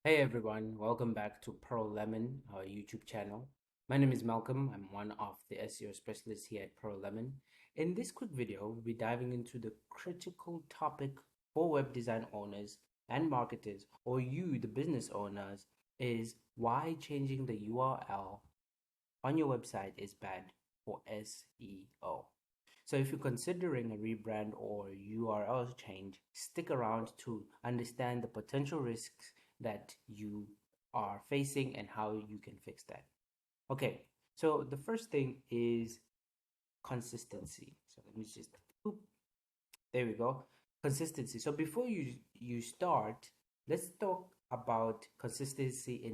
Hey everyone, welcome back to Pearl Lemon, our YouTube channel. My name is Malcolm. I'm one of the SEO specialists here at Pearl Lemon. In this quick video, we'll be diving into the critical topic for web design owners and marketers, or you, the business owners, is why changing the URL on your website is bad for SEO. So if you're considering a rebrand or URL change, stick around to understand the potential risks that you are facing and how you can fix that. Okay, so the first thing is consistency. So let me just, boop, there we go. Consistency. So before you start, let's talk about consistency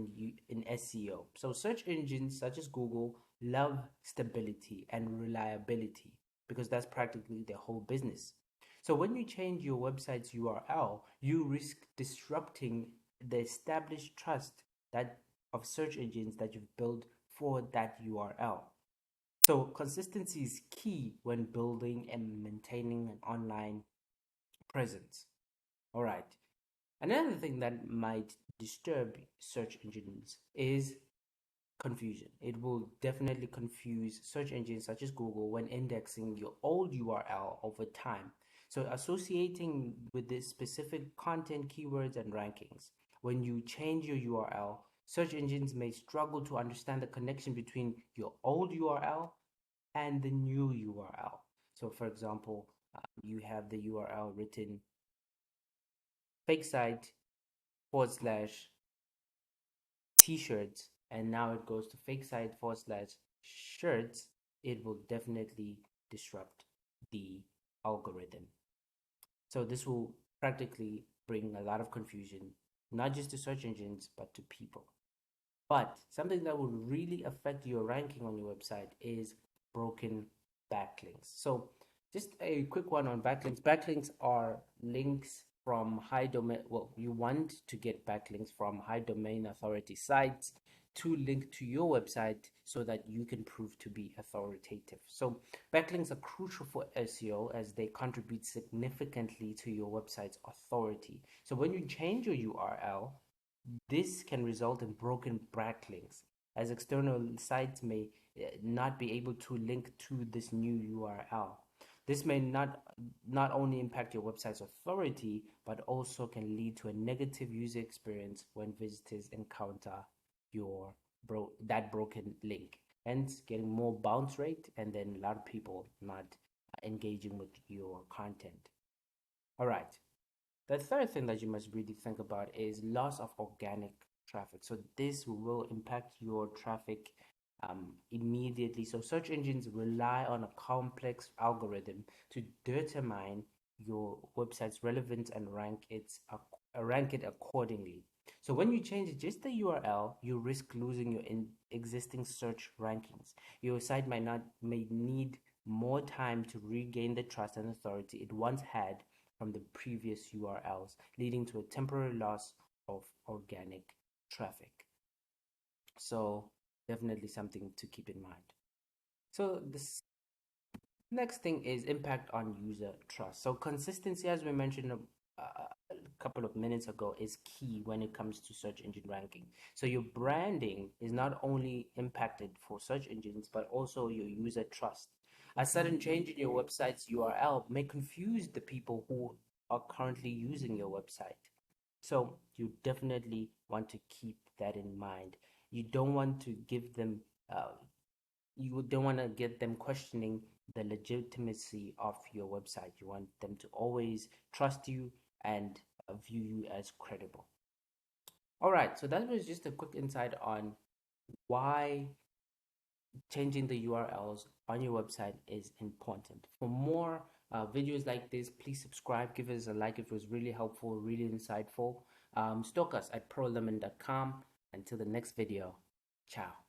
in SEO. So search engines such as Google love stability and reliability because that's practically their whole business. So when you change your website's URL, you risk disrupting the established trust that of search engines that you've built for that URL. So consistency is key when building and maintaining an online presence. All right. Another thing that might disturb search engines is confusion. It will definitely confuse search engines such as Google when indexing your old URL over time. So associating with this specific content, keywords, and rankings. When you change your URL, search engines may struggle to understand the connection between your old URL and the new URL. So for example, you have the URL written fake site / t-shirts, and now it goes to fake site / shirts. It will definitely disrupt the algorithm. So this will practically bring a lot of confusion, not just to search engines, but to people. But something that will really affect your ranking on your website is broken backlinks. So just a quick one on backlinks. Backlinks are links from high domain. Well, you want to get backlinks from high domain authority sites to link to your website so that you can prove to be authoritative. So backlinks are crucial for SEO as they contribute significantly to your website's authority. So when you change your URL, this can result in broken backlinks, as external sites may not be able to link to this new URL. This may not only impact your website's authority, but also can lead to a negative user experience when visitors encounter that broken link, hence getting more bounce rate and then a lot of people not engaging with your content. All right. The third thing that you must really think about is loss of organic traffic. So this will impact your traffic immediately. So search engines rely on a complex algorithm to determine your website's relevance and rank it accordingly. So when you change just the URL, you risk losing your existing search rankings. Your site may need more time to regain the trust and authority it once had from the previous URLs, leading to a temporary loss of organic traffic. So definitely something to keep in mind. So this next thing is impact on user trust. So consistency, as we mentioned a couple of minutes ago, is key when it comes to search engine ranking. So your branding is not only impacted for search engines, but also your user trust. A sudden change in your website's URL may confuse the people who are currently using your website. So you definitely want to keep that in mind. You don't want to give them you don't want to get them questioning the legitimacy of your website. You want them to always trust you and view you as credible. All right, so that was just a quick insight on why changing the URLs on your website is important. For more videos like this, please subscribe, give us a like if it was really helpful, really insightful. Stalk us at prolemon.com. Until the next video, ciao.